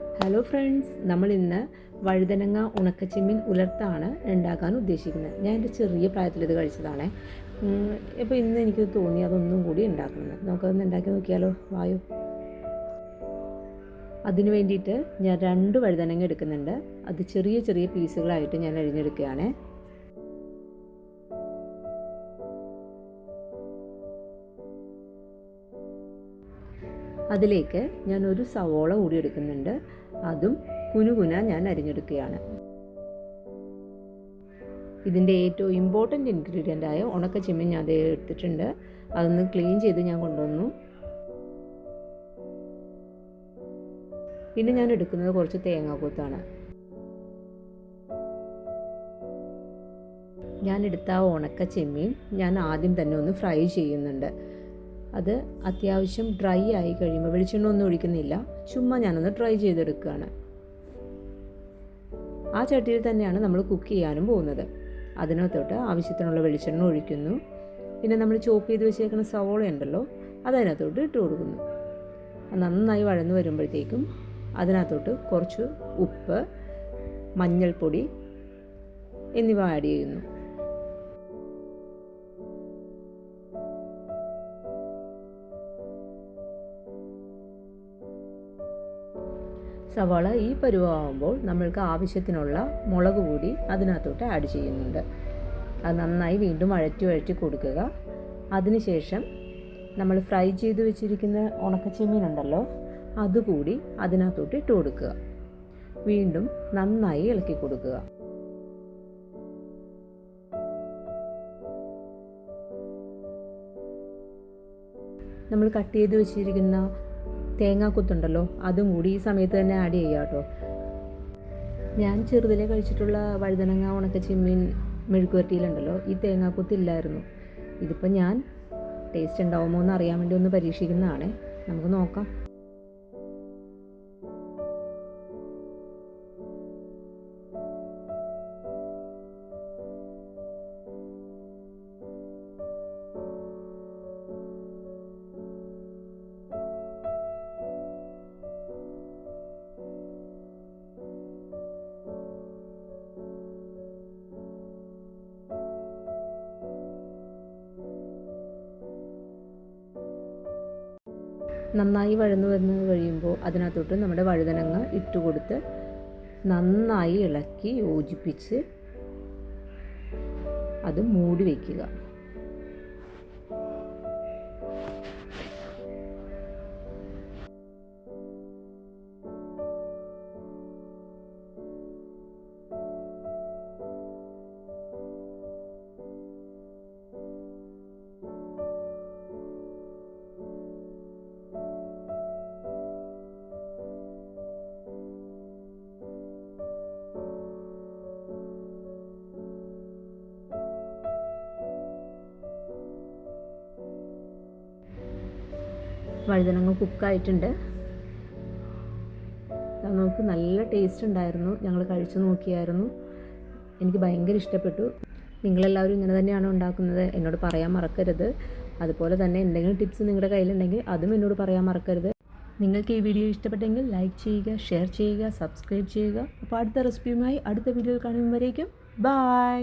Hello friends, നമ്മൾ ഇന്ന് വഴുതനങ്ങ ഉണക്കച്ചെമ്മീൻ ഉലർത്താണ് ഉണ്ടാക്കാൻ ഉദ്ദേശിക്കുന്നത്. ഞാൻ എൻ്റെ ചെറിയ പ്രായത്തിൽ ഇത് കഴിച്ചതാണ്. ഇപ്പോൾ ഇന്ന് എനിക്ക് തോന്നി അതൊന്നും കൂടി ഉണ്ടാക്കുന്നത്. നമുക്കതൊന്ന് ഉണ്ടാക്കി നോക്കിയാലോ? വായു. അതിന് വേണ്ടിയിട്ട് ഞാൻ 2 വഴുതനങ്ങ എടുക്കുന്നുണ്ട്. അത് ചെറിയ ചെറിയ പീസുകളായിട്ട് ഞാൻ അരിഞ്ഞെടുക്കുകയാണ്. അതിലേക്ക് ഞാൻ ഒരു സവോള കൂടി എടുക്കുന്നുണ്ട്. അതും കുനുകുന ഞാൻ അരിഞ്ഞെടുക്കുകയാണ്. ഇതിൻ്റെ ഏറ്റവും ഇമ്പോർട്ടൻ്റ് ഇൻഗ്രീഡിയൻ്റായ ഉണക്കച്ചെമ്മീൻ ഞാൻ അതേ എടുത്തിട്ടുണ്ട്. അതൊന്ന് ക്ലീൻ ചെയ്ത് ഞാൻ കൊണ്ടുവന്നു. പിന്നെ ഞാൻ എടുക്കുന്നത് കുറച്ച് തേങ്ങാക്കൊത്താണ്. ഞാൻ എടുത്ത ആ ഉണക്കച്ചെമ്മീൻ ഞാൻ ആദ്യം തന്നെ ഒന്ന് ഫ്രൈ ചെയ്യുന്നുണ്ട്. അത് അത്യാവശ്യം ഡ്രൈ ആയി കഴിയുമ്പോൾ വെളിച്ചെണ്ണ ഒന്നും ഒഴിക്കുന്നില്ല, ചുമ്മാ ഞാനൊന്ന് ട്രൈ ചെയ്തെടുക്കുകയാണ്. ആ ചട്ടിയിൽ തന്നെയാണ് നമ്മൾ കുക്ക് ചെയ്യാനും പോകുന്നത്. അതിനകത്തോട്ട് ആവശ്യത്തിനുള്ള വെളിച്ചെണ്ണ ഒഴിക്കുന്നു. പിന്നെ നമ്മൾ ചോപ്പ് ചെയ്ത് വെച്ചേക്കുന്ന സവോള ഉണ്ടല്ലോ, അതിനകത്തോട്ട് ഇട്ട് കൊടുക്കുന്നു. നന്നായി വഴന്നു വരുമ്പോഴത്തേക്കും അതിനകത്തോട്ട് കുറച്ച് ഉപ്പ്, മഞ്ഞൾപ്പൊടി എന്നിവ ആഡ് ചെയ്യുന്നു. സവാള ഈ പരുവമാകുമ്പോൾ നമ്മൾക്ക് ആവശ്യത്തിനുള്ള മുളക് പൊടി അതിനകത്തോട്ട് ആഡ് ചെയ്യുന്നുണ്ട്. അത് നന്നായി വീണ്ടും വഴറ്റി കൊടുക്കുക. അതിനുശേഷം നമ്മൾ ഫ്രൈ ചെയ്ത് വെച്ചിരിക്കുന്ന ഉണക്കച്ചെമ്മീൻ ഉണ്ടല്ലോ, അതുകൂടി അതിനകത്തോട്ട് ഇട്ട് കൊടുക്കുക. വീണ്ടും നന്നായി ഇളക്കി കൊടുക്കുക. നമ്മൾ കട്ട് ചെയ്ത് വെച്ചിരിക്കുന്ന തേങ്ങാക്കൊത്തുണ്ടല്ലോ, അതും കൂടി ഈ സമയത്ത് തന്നെ ആഡ് ചെയ്യുക കേട്ടോ. ഞാൻ ചെറുതിലെ കഴിച്ചിട്ടുള്ള വഴുതനങ്ങ ഉണക്കച്ചെമ്മീൻ മെഴുക്കുവരട്ടിയിലുണ്ടല്ലോ, ഈ തേങ്ങാക്കൊത്തില്ലായിരുന്നു. ഇതിപ്പോൾ ഞാൻ ടേസ്റ്റ് ഉണ്ടാവുമോ എന്ന് അറിയാൻ വേണ്ടി ഒന്ന് പരീക്ഷിക്കുന്നതാണ്. നമുക്ക് നോക്കാം. നന്നായി വഴന്നു വന്ന് കഴിയുമ്പോൾ അതിനകത്തോട്ട് നമ്മുടെ വഴുതനങ്ങ ഇട്ട് കൊടുത്ത് നന്നായി ഇളക്കി യോജിപ്പിച്ച് അത് മൂടി വയ്ക്കുക. വഴുതനങ്ങ കുക്കായിട്ടുണ്ട്. നമുക്ക് നല്ല ടേസ്റ്റ് ഉണ്ടായിരുന്നു. ഞങ്ങൾ കഴിച്ചു നോക്കിയായിരുന്നു. എനിക്ക് ഭയങ്കര ഇഷ്ടപ്പെട്ടു. നിങ്ങളെല്ലാവരും ഇങ്ങനെ തന്നെയാണോ ഉണ്ടാക്കുന്നത്? എന്നോട് പറയാൻ മറക്കരുത്. അതുപോലെ തന്നെ എന്തെങ്കിലും ടിപ്സ് നിങ്ങളുടെ കയ്യിലുണ്ടെങ്കിൽ അതും എന്നോട് പറയാൻ മറക്കരുത്. നിങ്ങൾക്ക് ഈ വീഡിയോ ഇഷ്ടപ്പെട്ടെങ്കിൽ ലൈക്ക് ചെയ്യുക, ഷെയർ ചെയ്യുക, സബ്സ്ക്രൈബ് ചെയ്യുക. അപ്പോൾ അടുത്ത റെസിപ്പിയുമായി അടുത്ത വീഡിയോയിൽ കാണുമ്പോഴേക്കും ബൈ.